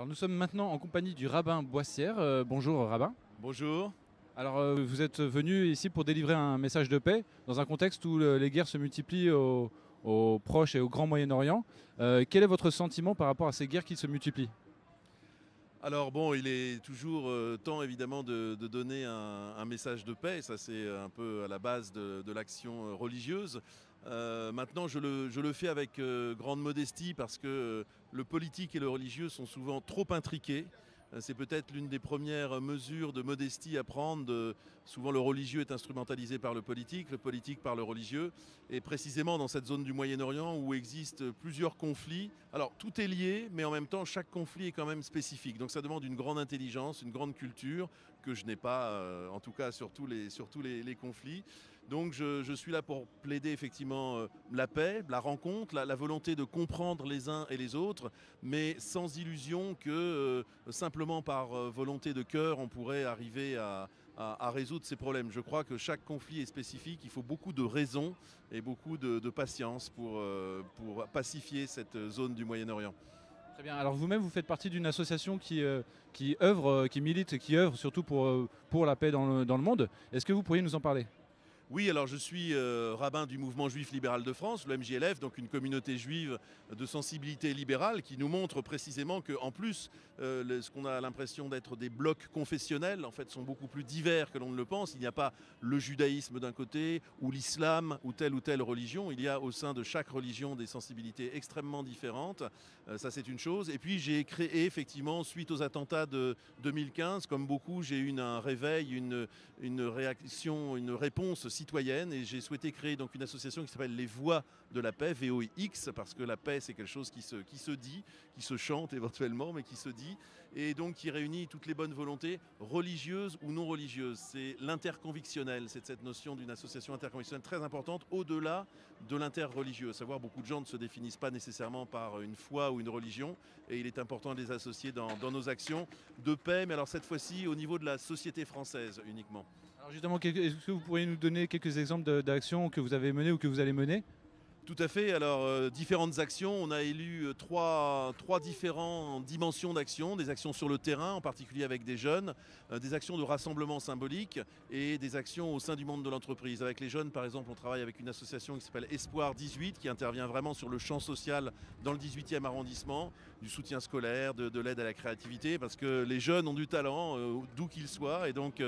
nous sommes maintenant en compagnie du rabbin Boissière. Bonjour rabbin. Bonjour. Alors vous êtes venu ici pour délivrer un message de paix dans un contexte où les guerres se multiplient au Proche et au Grand Moyen-Orient. Quel est votre sentiment par rapport à ces guerres qui se multiplient? Alors bon, il est toujours temps évidemment de donner un message de paix, ça c'est un peu à la base de l'action religieuse. Maintenant je le fais avec grande modestie parce que le politique et le religieux sont souvent trop intriqués. C'est peut-être l'une des premières mesures de modestie à prendre. Souvent le religieux est instrumentalisé par le politique par le religieux. Et précisément dans cette zone du Moyen-Orient où existent plusieurs conflits. Alors tout est lié, mais en même temps chaque conflit est quand même spécifique. Donc ça demande une grande intelligence, une grande culture que je n'ai pas, en tout cas sur tous les conflits. Donc je suis là pour plaider effectivement la paix, la rencontre, la volonté de comprendre les uns et les autres, mais sans illusion que simplement par volonté de cœur on pourrait arriver à résoudre ces problèmes. Je crois que chaque conflit est spécifique, il faut beaucoup de raison et beaucoup de patience pour pacifier cette zone du Moyen-Orient. Très bien. Alors vous-même, vous faites partie d'une association qui œuvre, qui milite, qui œuvre surtout pour la paix dans le monde. Est-ce que vous pourriez nous en parler? Oui, alors je suis rabbin du mouvement juif libéral de France, le MJLF, donc une communauté juive de sensibilité libérale qui nous montre précisément qu'en plus, ce qu'on a l'impression d'être des blocs confessionnels, en fait, sont beaucoup plus divers que l'on ne le pense. Il n'y a pas le judaïsme d'un côté, ou l'islam, ou telle religion. Il y a au sein de chaque religion des sensibilités extrêmement différentes. Ça, c'est une chose. Et puis, j'ai créé, effectivement, suite aux attentats de 2015, comme beaucoup, j'ai eu un réveil, une réaction, une réponse citoyenne et j'ai souhaité créer donc une association qui s'appelle Les Voix de la Paix, VOIX, parce que la paix c'est quelque chose qui se dit, qui se chante éventuellement, mais qui se dit, et donc qui réunit toutes les bonnes volontés, religieuses ou non religieuses. C'est l'interconvictionnel, c'est cette notion d'une association interconvictionnelle très importante au-delà de l'interreligieux. À savoir, beaucoup de gens ne se définissent pas nécessairement par une foi ou une religion, et il est important de les associer dans nos actions de paix, mais alors cette fois-ci au niveau de la société française uniquement. Alors justement, est-ce que vous pourriez nous donner quelques exemples d'actions que vous avez menées ou que vous allez mener? Tout à fait. Alors, différentes actions. On a élu trois différentes dimensions d'actions. Des actions sur le terrain, en particulier avec des jeunes, des actions de rassemblement symbolique et des actions au sein du monde de l'entreprise. Avec les jeunes, par exemple, on travaille avec une association qui s'appelle Espoir 18, qui intervient vraiment sur le champ social dans le 18e arrondissement, du soutien scolaire, de l'aide à la créativité, parce que les jeunes ont du talent, d'où qu'ils soient, et donc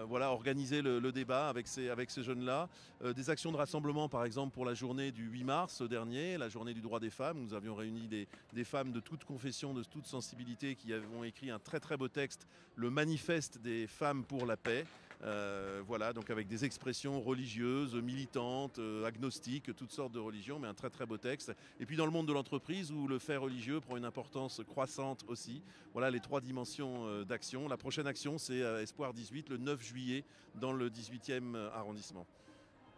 voilà, organiser le débat avec ces jeunes-là. Des actions de rassemblement, par exemple, pour la journée du 8 mars dernier, la journée du droit des femmes. Nous avions réuni des femmes de toute confession, de toute sensibilité, qui ont écrit un très très beau texte, le manifeste des femmes pour la paix. Voilà, donc avec des expressions religieuses, militantes, agnostiques, toutes sortes de religions, mais un très très beau texte. Et puis dans le monde de l'entreprise, où le fait religieux prend une importance croissante aussi. Voilà les trois dimensions d'action. La prochaine action, c'est Espoir 18, le 9 juillet, dans le 18e arrondissement.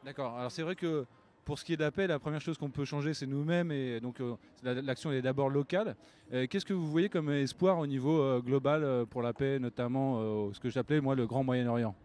D'accord. Alors c'est vrai que pour ce qui est d'appel, la première chose qu'on peut changer, c'est nous-mêmes. Et donc l'action est d'abord locale. Qu'est-ce que vous voyez comme espoir au niveau global pour la paix, notamment ce que j'appelais moi le Grand Moyen-Orient?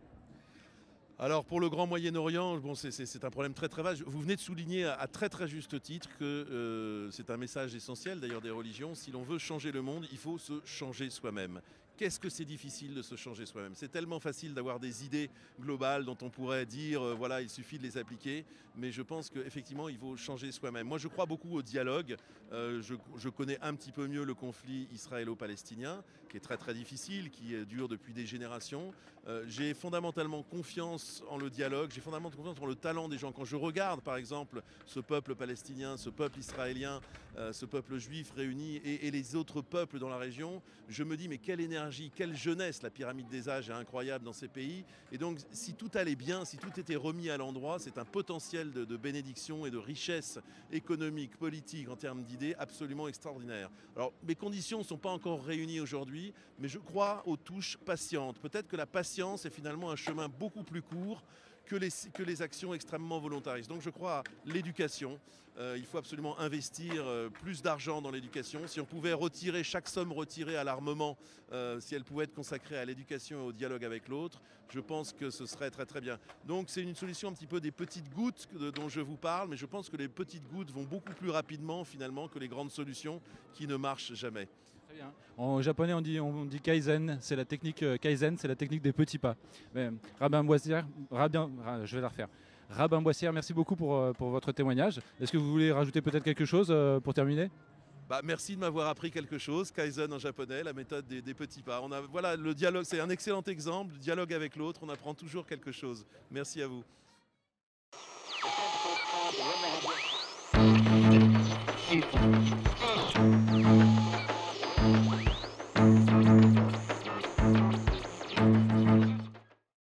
Alors pour le Grand Moyen-Orient, bon, c'est un problème très très vaste. Vous venez de souligner à très très juste titre que c'est un message essentiel d'ailleurs des religions. Si l'on veut changer le monde, il faut se changer soi-même. Qu'est-ce que c'est difficile de se changer soi-même? C'est tellement facile d'avoir des idées globales dont on pourrait dire, voilà, il suffit de les appliquer, mais je pense qu'effectivement, il faut changer soi-même. Moi, je crois beaucoup au dialogue. Je connais un petit peu mieux le conflit israélo-palestinien, qui est très très difficile, qui dure depuis des générations. J'ai fondamentalement confiance en le dialogue, j'ai fondamentalement confiance en le talent des gens. Quand je regarde, par exemple, ce peuple palestinien, ce peuple israélien, ce peuple juif réuni et les autres peuples dans la région, je me dis, mais quelle énergie, quelle jeunesse, la pyramide des âges est incroyable dans ces pays. Et donc, si tout allait bien, si tout était remis à l'endroit, c'est un potentiel de bénédiction et de richesse économique, politique, en termes d'idées, absolument extraordinaire. Alors, mes conditions ne sont pas encore réunies aujourd'hui, mais je crois aux touches patientes. Peut-être que la patience est finalement un chemin beaucoup plus court que les actions extrêmement volontaristes. Donc je crois à l'éducation. Il faut absolument investir plus d'argent dans l'éducation. Si on pouvait retirer chaque somme retirée à l'armement, si elle pouvait être consacrée à l'éducation et au dialogue avec l'autre, je pense que ce serait très très bien. Donc c'est une solution un petit peu des petites gouttes dont je vous parle, mais je pense que les petites gouttes vont beaucoup plus rapidement finalement que les grandes solutions qui ne marchent jamais. Très bien. En japonais, on dit Kaizen, c'est la technique Kaizen, c'est la technique des petits pas. Mais, je vais la refaire. Rabin Boissière, merci beaucoup pour votre témoignage. Est-ce que vous voulez rajouter peut-être quelque chose pour terminer? Bah, merci de m'avoir appris quelque chose. Kaizen en japonais, la méthode des petits pas. Voilà, le dialogue, c'est un excellent exemple. Le dialogue avec l'autre, on apprend toujours quelque chose. Merci à vous.